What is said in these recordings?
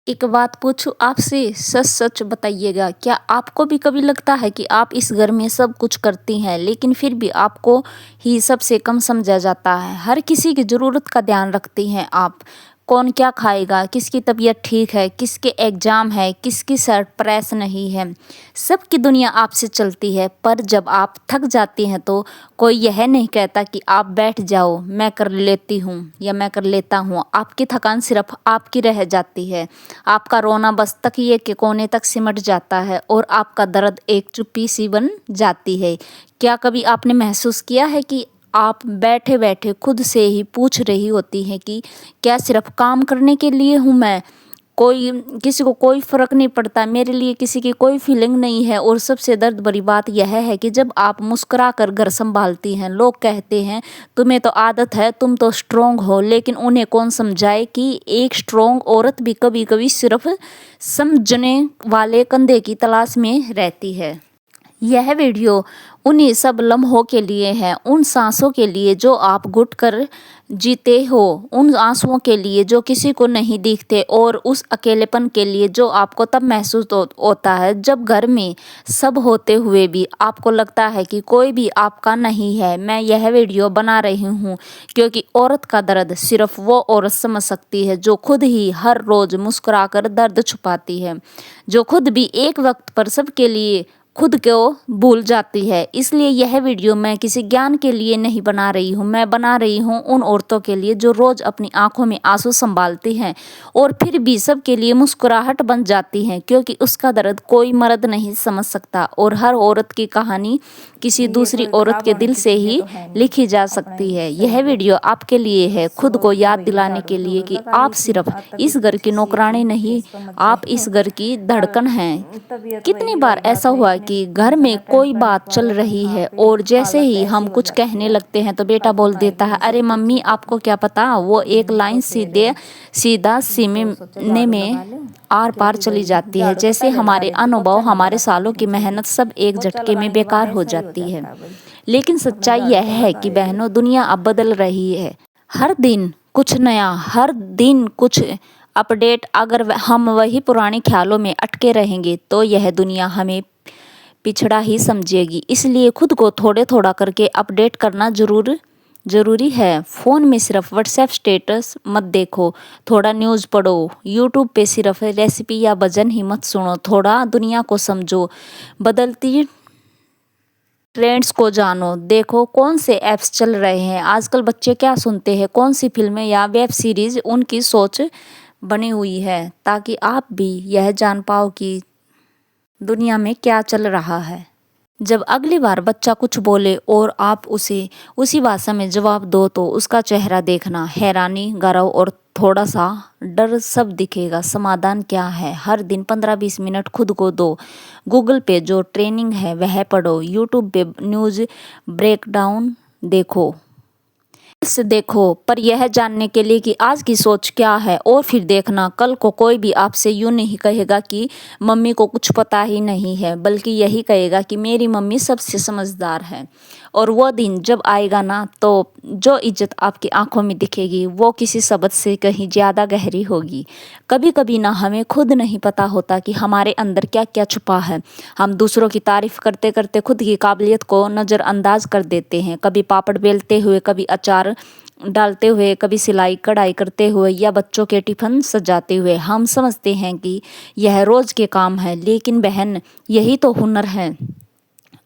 एक बात पूछूं आपसे, सच सच बताइएगा, क्या आपको भी कभी लगता है कि आप इस घर में सब कुछ करती हैं लेकिन फिर भी आपको ही सबसे कम समझा जाता है? हर किसी की ज़रूरत का ध्यान रखती हैं आप। कौन क्या खाएगा, किसकी तबीयत ठीक है, किसके एग्ज़ाम है, किसकी सरप्राइज़ नहीं है, सबकी दुनिया आपसे चलती है। पर जब आप थक जाती हैं तो कोई यह नहीं कहता कि आप बैठ जाओ, मैं कर लेती हूँ या मैं कर लेता हूँ। आपकी थकान सिर्फ आपकी रह जाती है। आपका रोना बस तकिए के कोने तक सिमट जाता है और आपका दर्द एक चुप्पी सी बन जाती है। क्या कभी आपने महसूस किया है कि आप बैठे बैठे खुद से ही पूछ रही होती हैं कि क्या सिर्फ काम करने के लिए हूँ मैं? कोई किसी को कोई फ़र्क नहीं पड़ता, मेरे लिए किसी की कोई फीलिंग नहीं है। और सबसे दर्द भरी बात यह है कि जब आप मुस्कुरा कर घर संभालती हैं, लोग कहते हैं तुम्हें तो आदत है, तुम तो स्ट्रोंग हो। लेकिन उन्हें कौन समझाए कि एक स्ट्रोंग औरत भी कभी कभी सिर्फ समझने वाले कंधे की तलाश में रहती है। यह वीडियो उन्हीं सब लम्हों के लिए है, उन सांसों के लिए जो आप घुट कर जीते हो, उन आंसुओं के लिए जो किसी को नहीं दिखते, और उस अकेलेपन के लिए जो आपको तब महसूस होता है जब घर में सब होते हुए भी आपको लगता है कि कोई भी आपका नहीं है। मैं यह वीडियो बना रही हूँ क्योंकि औरत का दर्द सिर्फ वो औरत समझ सकती है जो खुद ही हर रोज़ मुस्कुराकर दर्द छुपाती है, जो खुद भी एक वक्त पर सबके लिए खुद को भूल जाती है। इसलिए यह वीडियो मैं किसी ज्ञान के लिए नहीं बना रही हूँ, मैं बना रही हूँ उन औरतों के लिए जो रोज़ अपनी आंखों में आंसू संभालती हैं और फिर भी सबके लिए मुस्कुराहट बन जाती हैं, क्योंकि उसका दर्द कोई मर्द नहीं समझ सकता और हर औरत की कहानी किसी दूसरी औरत के दिल से ही लिखी जा सकती है। यह वीडियो आपके लिए है, खुद को याद दिलाने के लिए कि आप सिर्फ इस घर की नौकरानी नहीं, आप इस घर की धड़कन हैं। कितनी बार ऐसा हुआ कि घर में कोई बात चल रही है और जैसे ही हम कुछ कहने लगते हैं तो बेटा बोल देता है, अरे मम्मी आपको क्या पता, वो एक लाइन सीधा सीने में आर पार चली जाती है, जैसे हमारे अनुभव, हमारे सालों की मेहनत सब एक झटके में बेकार हो जाती है। लेकिन सच्चाई यह है कि बहनों, दुनिया अब बदल रही है। हर दिन कुछ नया, हर दिन कुछ अपडेट। अगर हम वही पुराने ख्यालों में अटके रहेंगे तो यह दुनिया हमें पिछड़ा ही समझेगी। इसलिए खुद को थोड़े थोड़ा करके अपडेट करना ज़रूरी है। फ़ोन में सिर्फ व्हाट्सएप स्टेटस मत देखो, थोड़ा न्यूज़ पढ़ो। यूट्यूब पे सिर्फ रेसिपी या भजन ही मत सुनो, थोड़ा दुनिया को समझो, बदलती ट्रेंड्स को जानो। देखो कौन से ऐप्स चल रहे हैं आजकल, बच्चे क्या सुनते हैं, कौन सी फिल्में या वेब सीरीज़ उनकी सोच बनी हुई है, ताकि आप भी यह जान पाओ कि दुनिया में क्या चल रहा है। जब अगली बार बच्चा कुछ बोले और आप उसे उसी भाषा में जवाब दो तो उसका चेहरा देखना, हैरानी, गौरव और थोड़ा सा डर सब दिखेगा। समाधान क्या है? हर दिन 15-20 मिनट खुद को दो। गूगल पे जो ट्रेनिंग है वह पढ़ो, यूट्यूब पे न्यूज़ ब्रेकडाउन देखो, से देखो, पर यह जानने के लिए कि आज की सोच क्या है। और फिर देखना, कल को कोई भी आपसे यूँ नहीं कहेगा कि मम्मी को कुछ पता ही नहीं है, बल्कि यही कहेगा कि मेरी मम्मी सबसे समझदार है। और वो दिन जब आएगा ना, तो जो इज्जत आपकी आंखों में दिखेगी वो किसी शब्द से कहीं ज़्यादा गहरी होगी। कभी कभी ना हमें खुद नहीं पता होता कि हमारे अंदर क्या क्या छुपा है। हम दूसरों की तारीफ करते करते खुद की काबिलियत को नज़रअंदाज कर देते हैं। कभी पापड़ बेलते हुए, कभी अचार डालते हुए, कभी सिलाई कढ़ाई करते हुए या बच्चों के टिफ़िन सजाते हुए हम समझते हैं कि यह रोज़ के काम है। लेकिन बहन, यही तो हुनर है।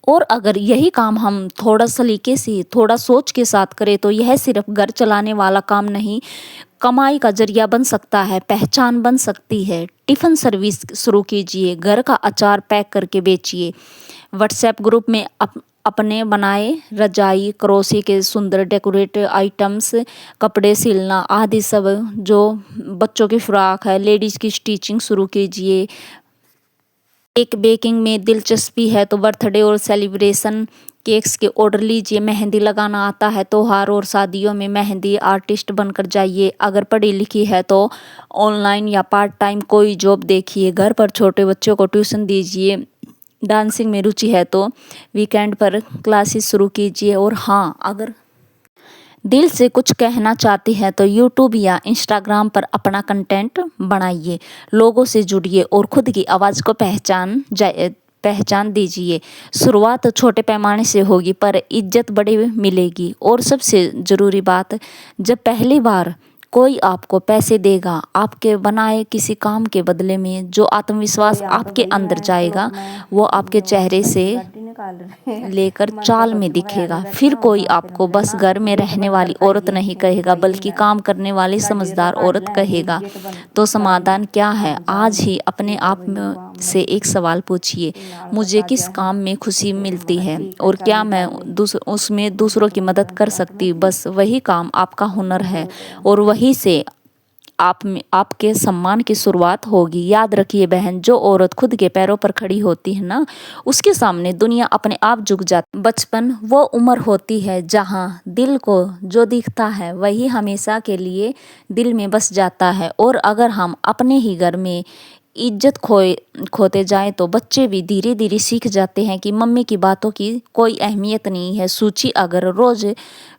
और अगर यही काम हम थोड़ा सलीके से, थोड़ा सोच के साथ करें तो यह सिर्फ घर चलाने वाला काम नहीं, कमाई का जरिया बन सकता है, पहचान बन सकती है। टिफ़िन सर्विस शुरू कीजिए, घर का अचार पैक करके बेचिए, व्हाट्सएप ग्रुप में अपने बनाए रजाई, क्रोशे के सुंदर डेकोरेट आइटम्स, कपड़े सिलना आदि सब, जो बच्चों की फ्रॉक है, लेडीज़ की स्टिचिंग शुरू कीजिए। केक बेकिंग में दिलचस्पी है तो बर्थडे और सेलिब्रेशन केक्स के ऑर्डर लीजिए। मेहंदी लगाना आता है, त्योहार और शादियों में मेहंदी आर्टिस्ट बनकर जाइए। अगर पढ़ी लिखी है तो ऑनलाइन या पार्ट टाइम कोई जॉब देखिए। घर पर छोटे बच्चों को ट्यूशन दीजिए। डांसिंग में रुचि है तो वीकेंड पर क्लासेस शुरू कीजिए। और हाँ, अगर दिल से कुछ कहना चाहती हैं तो यूट्यूब या इंस्टाग्राम पर अपना कंटेंट बनाइए, लोगों से जुड़िए और खुद की आवाज़ को पहचान दीजिए। शुरुआत छोटे पैमाने से होगी पर इज्जत बड़ी मिलेगी। और सबसे ज़रूरी बात, जब पहली बार कोई आपको पैसे देगा आपके बनाए किसी काम के बदले में, जो आत्मविश्वास आपके अंदर जाएगा वो आपके चेहरे से लेकर चाल में दिखेगा। फिर कोई आपको बस घर में रहने वाली औरत नहीं कहेगा बल्कि काम करने वाली समझदार औरत कहेगा। तो समाधान क्या है? आज ही अपने आप से एक सवाल पूछिए, मुझे किस काम में खुशी मिलती है और क्या मैं उसमें दूसरों की मदद कर सकती? बस वही काम आपका हुनर है और वही से आप में आपके सम्मान की शुरुआत होगी। याद रखिए बहन, जो औरत खुद के पैरों पर खड़ी होती है ना, उसके सामने दुनिया अपने आप झुक जाती। बचपन वो उम्र होती है जहाँ दिल को जो दिखता है वही हमेशा के लिए दिल में बस जाता है। और अगर हम अपने ही घर में इज्जत खोते जाएं तो बच्चे भी धीरे धीरे सीख जाते हैं कि मम्मी की बातों की कोई अहमियत नहीं है। सोचिए, अगर रोज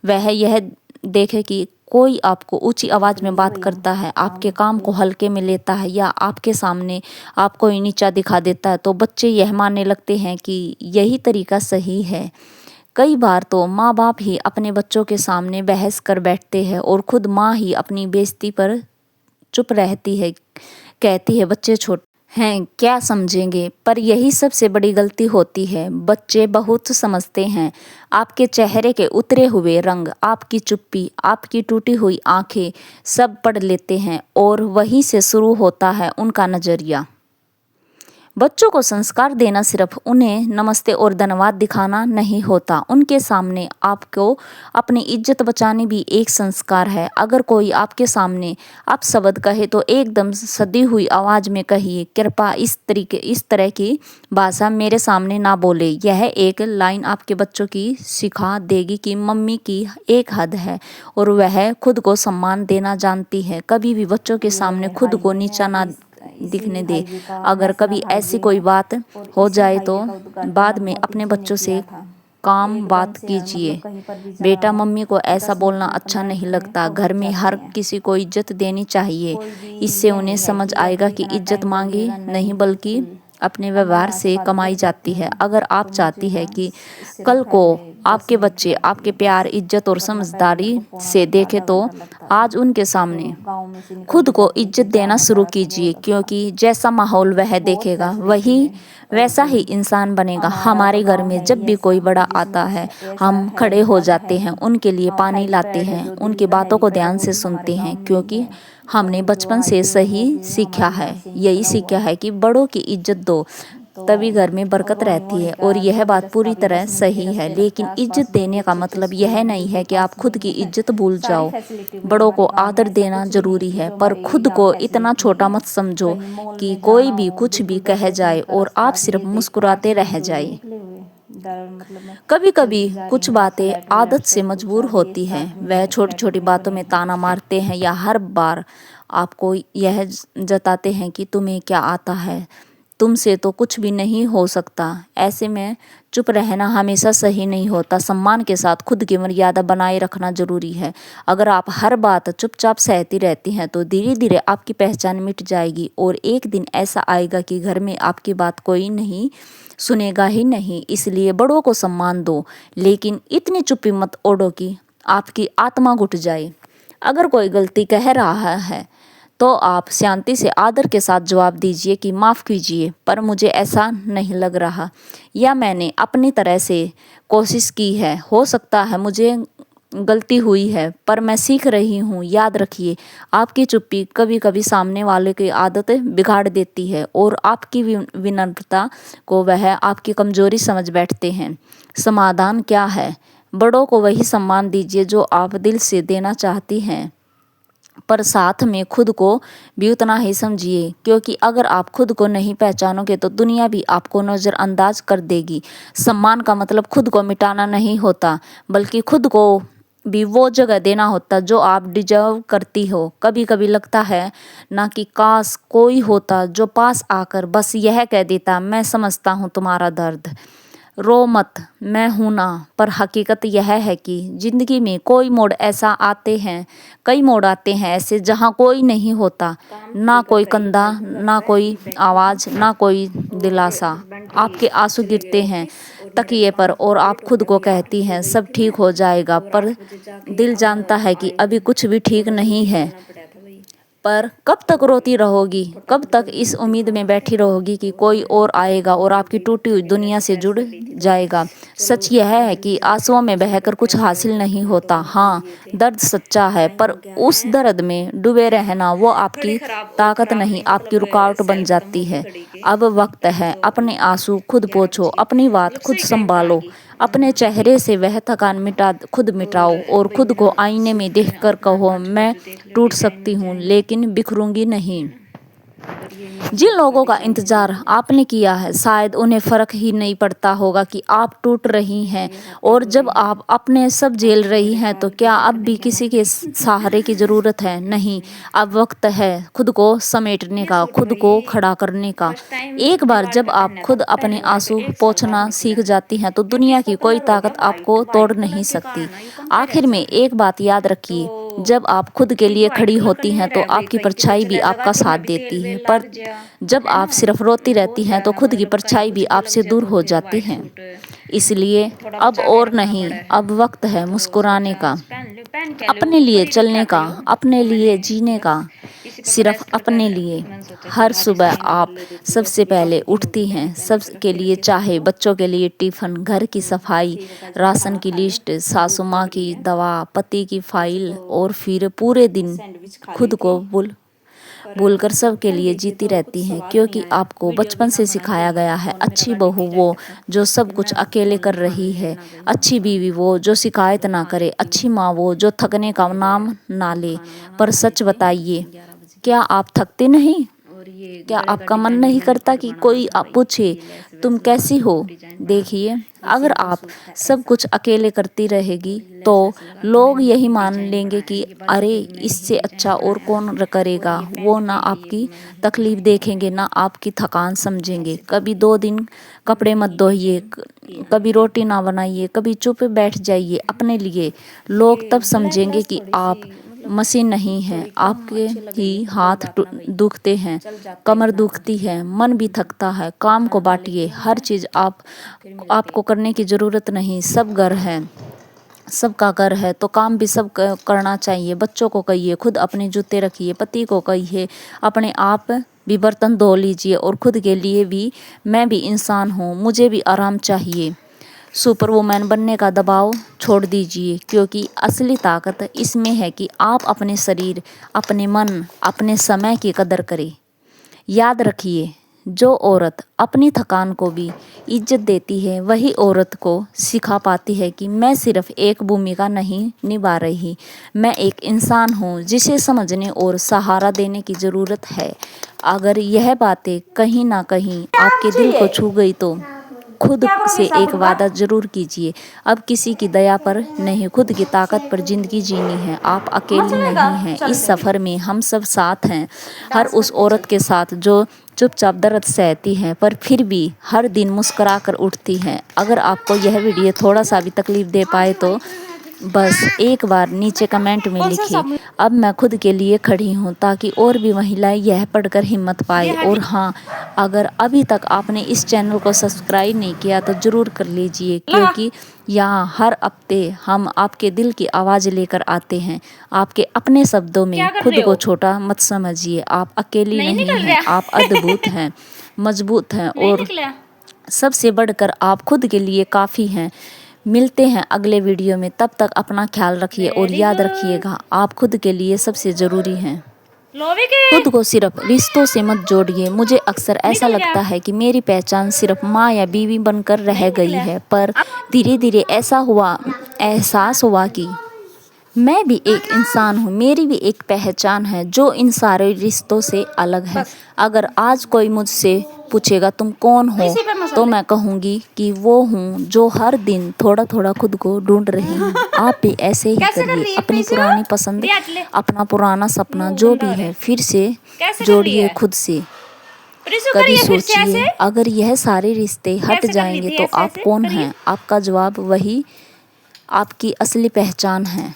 वह यह देखे कि कोई आपको ऊंची आवाज़ में बात करता है, आपके काम को हल्के में लेता है या आपके सामने आपको ही नीचा दिखा देता है, तो बच्चे यह मानने लगते हैं कि यही तरीका सही है। कई बार तो माँ बाप ही अपने बच्चों के सामने बहस कर बैठते हैं और खुद माँ ही अपनी बेइज्जती पर चुप रहती है, कहती है बच्चे छोटे हैं क्या समझेंगे। पर यही सबसे बड़ी गलती होती है। बच्चे बहुत समझते हैं। आपके चेहरे के उतरे हुए रंग, आपकी चुप्पी, आपकी टूटी हुई आंखें सब पढ़ लेते हैं और वहीं से शुरू होता है उनका नज़रिया। बच्चों को संस्कार देना सिर्फ उन्हें नमस्ते और धन्यवाद दिखाना नहीं होता, उनके सामने आपको अपनी इज्जत बचानी भी एक संस्कार है। अगर कोई आपके सामने अपशब्द कहे तो एकदम सदी हुई आवाज़ में कहिए, कृपया इस तरह की भाषा मेरे सामने ना बोले। यह एक लाइन आपके बच्चों की सिखा देगी कि मम्मी की एक हद है और वह खुद को सम्मान देना जानती है। कभी भी बच्चों के सामने खुद को नीचा ना दिखने दे। अगर कभी ऐसी कोई बात हो जाए तो बाद में अपने बच्चों से काम बात कीजिए, बेटा मम्मी को ऐसा बोलना अच्छा नहीं लगता। घर में हर किसी को इज्जत देनी चाहिए, इससे उन्हें समझ आएगा कि इज्जत मांगी नहीं बल्कि अपने व्यवहार से कमाई जाती है। अगर आप चाहती है कि कल को आपके बच्चे आपके प्यार, इज्जत और समझदारी से देखें तो आज उनके सामने खुद को इज्जत देना शुरू कीजिए, क्योंकि जैसा माहौल वह देखेगा वही वैसा ही इंसान बनेगा। हमारे घर में जब भी कोई बड़ा आता है हम खड़े हो जाते हैं, उनके लिए पानी लाते हैं, उनकी बातों को ध्यान से सुनते हैं, क्योंकि हमने बचपन से सही सीखा है, यही सीखा है कि बड़ों की इज्जत दो तभी घर में बरकत रहती है। और यह बात पूरी तरह सही है। लेकिन इज्जत देने का मतलब यह नहीं है कि आप खुद की इज्जत भूल जाओ। बड़ों को आदर देना जरूरी है, पर खुद को इतना छोटा मत समझो कि कोई भी कुछ भी कह जाए और आप सिर्फ मुस्कुराते रह जाए। कभी कभी कुछ बातें आदत से मजबूर होती हैं। वह छोटी छोटी बातों में ताना मारते हैं या हर बार आपको यह जताते हैं कि तुम्हें क्या आता है, तुमसे तो कुछ भी नहीं हो सकता। ऐसे में चुप रहना हमेशा सही नहीं होता। सम्मान के साथ खुद की मर्यादा बनाए रखना जरूरी है। अगर आप हर बात चुपचाप सहती रहती हैं तो धीरे धीरे आपकी पहचान मिट जाएगी और एक दिन ऐसा आएगा कि घर में आपकी बात कोई नहीं सुनेगा ही नहीं। इसलिए बड़ों को सम्मान दो, लेकिन इतनी चुप्पी मत ओढ़ो कि आपकी आत्मा घुट जाए। अगर कोई गलती कह रहा है तो आप शांति से आदर के साथ जवाब दीजिए कि माफ़ कीजिए, पर मुझे ऐसा नहीं लग रहा, या मैंने अपनी तरह से कोशिश की है, हो सकता है मुझे गलती हुई है पर मैं सीख रही हूँ। याद रखिए, आपकी चुप्पी कभी कभी सामने वाले की आदत बिगाड़ देती है और आपकी विनम्रता को वह आपकी कमजोरी समझ बैठते हैं। समाधान क्या है? बड़ों को वही सम्मान दीजिए जो आप दिल से देना चाहती हैं, पर साथ में खुद को भी उतना ही समझिए, क्योंकि अगर आप खुद को नहीं पहचानोगे तो दुनिया भी आपको नज़रअंदाज कर देगी। सम्मान का मतलब खुद को मिटाना नहीं होता, बल्कि खुद को भी वो जगह देना होता जो आप डिजर्व करती हो। कभी कभी लगता है ना कि काश कोई होता जो पास आकर बस यह कह देता, मैं समझता हूँ तुम्हारा दर्द। रो मत, मैं हूं ना। पर हकीकत यह है कि जिंदगी में कोई मोड़ ऐसा आते हैं, कई मोड़ आते हैं ऐसे जहां कोई नहीं होता, ना कोई कंधा, ना कोई आवाज, ना कोई दिलासा। आपके आंसू गिरते हैं तकिए पर और आप खुद को कहती हैं सब ठीक हो जाएगा, पर दिल जानता है कि अभी कुछ भी ठीक नहीं है। पर कब तक रोती रहोगी, कब तक इस उम्मीद में बैठी रहोगी कि कोई और आएगा और आपकी टूटी हुई दुनिया से जुड़ जाएगा। सच यह है कि आंसुओं में बहकर कुछ हासिल नहीं होता। हाँ, दर्द सच्चा है, पर उस दर्द में डूबे रहना वो आपकी ताकत नहीं, आपकी रुकावट बन जाती है। अब वक्त है अपने आंसू खुद पोंछो, अपनी बात खुद संभालो, अपने चेहरे से वह थकान खुद मिटाओ और खुद को आईने में देखकर कहो मैं टूट सकती हूँ लेकिन बिखरूंगी नहीं। जिन लोगों का इंतजार आपने किया है शायद उन्हें फर्क ही नहीं पड़ता होगा कि आप टूट रही हैं, और जब आप अपने सब झेल रही हैं तो क्या अब भी किसी के सहारे की जरूरत है? नहीं, अब वक्त है खुद को समेटने का, खुद को खड़ा करने का। एक बार जब आप खुद अपने आंसू पोंछना सीख जाती हैं तो दुनिया की कोई ताकत आपको तोड़ नहीं सकती। आखिर में एक बात याद रखिए, जब आप खुद के लिए खड़ी होती हैं तो आपकी परछाई भी आपका साथ देती है, पर जब आप सिर्फ रोती रहती हैं तो खुद की परछाई भी आपसे दूर हो जाती है। इसलिए अब और नहीं, अब वक्त है मुस्कुराने का, अपने लिए चलने का, अपने लिए जीने का, सिर्फ अपने लिए। हर सुबह आप सबसे पहले उठती हैं सबके लिए, चाहे बच्चों के लिए टिफिन, घर की सफाई, राशन की लिस्ट, सासू माँ की दवा, पति की फाइल, और फिर पूरे दिन खुद को भूलकर सबके लिए जीती रहती हैं, क्योंकि आपको बचपन से सिखाया गया है अच्छी बहू वो जो सब कुछ अकेले कर रही है, अच्छी बीवी वो जो शिकायत ना करे, अच्छी माँ वो जो थकने का नाम ना ले। पर सच बताइए, क्या आप थकते नहीं? क्या आपका मन नहीं करता कि कोई आप पूछे तुम कैसी हो? देखिए, अगर आप सब कुछ अकेले करती रहेगी तो लोग यही मान लेंगे कि अरे इससे अच्छा और कौन करेगा। वो ना आपकी तकलीफ देखेंगे ना आपकी थकान समझेंगे। कभी 2 दिन कपड़े मत धोइए, कभी रोटी ना बनाइए, कभी चुप बैठ जाइए अपने लिए। लोग तब समझेंगे कि आप मशीन नहीं है, आपके ही हाथ दुखते हैं, कमर दुखती है, मन भी थकता है। काम को बांटिए, हर चीज़ आपको करने की ज़रूरत नहीं। सब घर है, सबका घर है तो काम भी सब करना चाहिए। बच्चों को कहिए खुद अपने जूते रखिए, पति को कहिए अपने आप भी बर्तन धो लीजिए, और खुद के लिए भी मैं भी इंसान हूँ, मुझे भी आराम चाहिए। सुपर वुमैन बनने का दबाव छोड़ दीजिए, क्योंकि असली ताकत इसमें है कि आप अपने शरीर, अपने मन, अपने समय की कदर करें। याद रखिए, जो औरत अपनी थकान को भी इज्जत देती है वही औरत को सिखा पाती है कि मैं सिर्फ एक भूमिका नहीं निभा रही, मैं एक इंसान हूँ जिसे समझने और सहारा देने की ज़रूरत है। अगर यह बातें कहीं ना कहीं आपके दिल को छू गई तो खुद से एक वादा जरूर कीजिए, अब किसी की दया पर नहीं, खुद की ताकत पर जिंदगी जीनी है। आप अकेली नहीं हैं, इस सफ़र में हम सब साथ हैं। हर उस औरत के साथ जो चुपचाप दर्द सहती हैं पर फिर भी हर दिन मुस्कुरा कर उठती हैं। अगर आपको यह वीडियो थोड़ा सा भी तकलीफ दे पाए तो बस एक बार नीचे कमेंट में लिखें, अब मैं खुद के लिए खड़ी हूँ, ताकि और भी महिलाएं यह पढ़कर हिम्मत पाए। और हाँ, अगर अभी तक आपने इस चैनल को सब्सक्राइब नहीं किया तो ज़रूर कर लीजिए, क्योंकि यहाँ हर हफ्ते हम आपके दिल की आवाज़ लेकर आते हैं। आपके अपने शब्दों में खुद को छोटा मत समझिए, आप अकेली नहीं हैं, आप अद्भुत हैं, मजबूत हैं, और सबसे बढ़कर आप खुद के लिए काफ़ी हैं। मिलते हैं अगले वीडियो में, तब तक अपना ख्याल रखिए और याद रखिएगा आप खुद के लिए सबसे ज़रूरी हैं। खुद को सिर्फ रिश्तों से मत जोड़िए। मुझे अक्सर ऐसा लगता है कि मेरी पहचान सिर्फ माँ या बीवी बनकर रह गई है, पर धीरे धीरे ऐसा एहसास हुआ कि मैं भी एक इंसान हूँ, मेरी भी एक पहचान है जो इन सारे रिश्तों से अलग है। अगर आज कोई मुझसे पूछेगा तुम कौन हो, तो मैं कहूँगी कि वो हूँ जो हर दिन थोड़ा थोड़ा खुद को ढूंढ रही हूँ। आप भी ऐसे ही करिए, अपनी पुरानी पसंद, अपना पुराना सपना जो भी है फिर से जोड़िए खुद से। कभी सोचिए, अगर यह सारे रिश्ते हट जाएंगे तो आप कौन हैं? आपका जवाब वही आपकी असली पहचान है।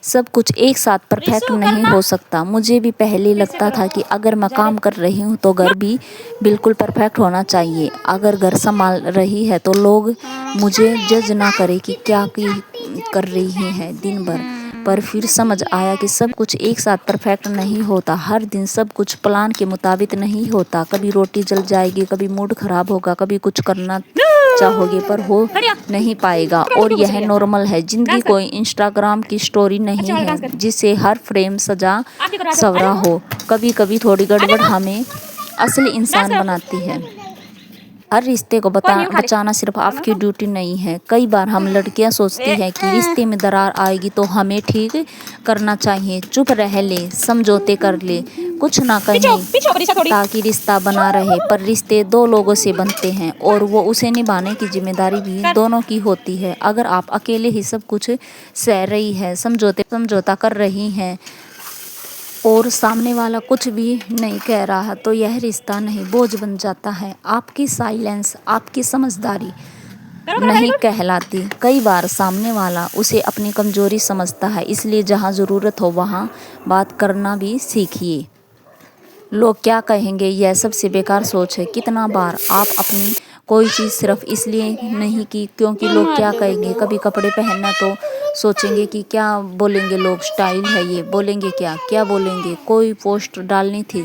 सब कुछ एक साथ परफेक्ट नहीं हो सकता। मुझे भी पहले लगता था कि अगर मैं काम कर रही हूँ तो घर भी बिल्कुल परफेक्ट होना चाहिए। अगर घर संभाल रही है तो लोग मुझे जज ना करें कि क्या कर रही है दिन भर। पर फिर समझ आया कि सब कुछ एक साथ परफेक्ट नहीं होता। हर दिन सब कुछ प्लान के मुताबिक नहीं होता। कभी रोटी जल जाएगी, कभी मूड खराब होगा, कभी कुछ करना चाहोगे पर हो नहीं पाएगा, और यह नॉर्मल है। जिंदगी कोई इंस्टाग्राम की स्टोरी नहीं है जिसे हर फ्रेम सजा सवरा हो। कभी कभी थोड़ी गड़बड़ हमें असली इंसान बनाती है। हर रिश्ते को बचाना सिर्फ आपकी ड्यूटी नहीं है। कई बार हम लड़कियां सोचती हैं कि रिश्ते में दरार आएगी तो हमें ठीक करना चाहिए, चुप रह ले, समझौते कर ले, कुछ ना कहें ताकि रिश्ता बना रहे। पर रिश्ते दो लोगों से बनते हैं और वो उसे निभाने की जिम्मेदारी भी दोनों की होती है। अगर आप अकेले ही सब कुछ सह रही है, समझौता कर रही हैं और सामने वाला कुछ भी नहीं कह रहा तो यह रिश्ता नहीं, बोझ बन जाता है। आपकी साइलेंस, आपकी समझदारी नहीं कहलाती। कई बार सामने वाला उसे अपनी कमजोरी समझता है, इसलिए जहाँ ज़रूरत हो वहाँ बात करना भी सीखिए। लोग क्या कहेंगे, यह सबसे बेकार सोच है। कितना बार आप अपनी कोई चीज़ सिर्फ इसलिए नहीं की क्योंकि लोग क्या कहेंगे। कभी कपड़े पहनना तो सोचेंगे कि क्या बोलेंगे लोग, स्टाइल है ये, बोलेंगे क्या बोलेंगे। कोई पोस्ट डालनी थी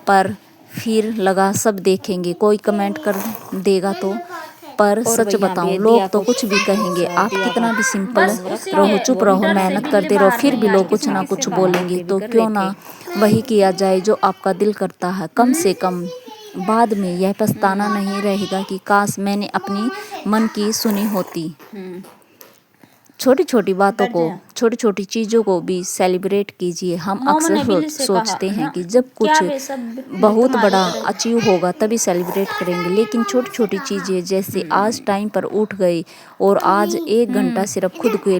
पर फिर लगा सब देखेंगे, कोई कमेंट कर देगा तो। पर सच बताऊं, लोग तो कुछ भी कहेंगे। आप कितना भी सिंपल रहो, चुप रहो, मेहनत करते रहो, फिर भी लोग कुछ ना कुछ बोलेंगे। तो क्यों ना वही किया जाए जो आपका दिल करता है। कम से कम बाद में यह पछताना नहीं रहेगा कि काश मैंने अपनी मन की सुनी होती। छोटी छोटी बातों को, छोटी छोटी चीज़ों को भी सेलिब्रेट कीजिए। हम अक्सर सोचते हैं कि जब कुछ बहुत बड़ा अचीव होगा तभी सेलिब्रेट करेंगे, लेकिन छोटी छोटी चीज़ें जैसे आज टाइम पर उठ गए और आज 1 घंटा सिर्फ खुद के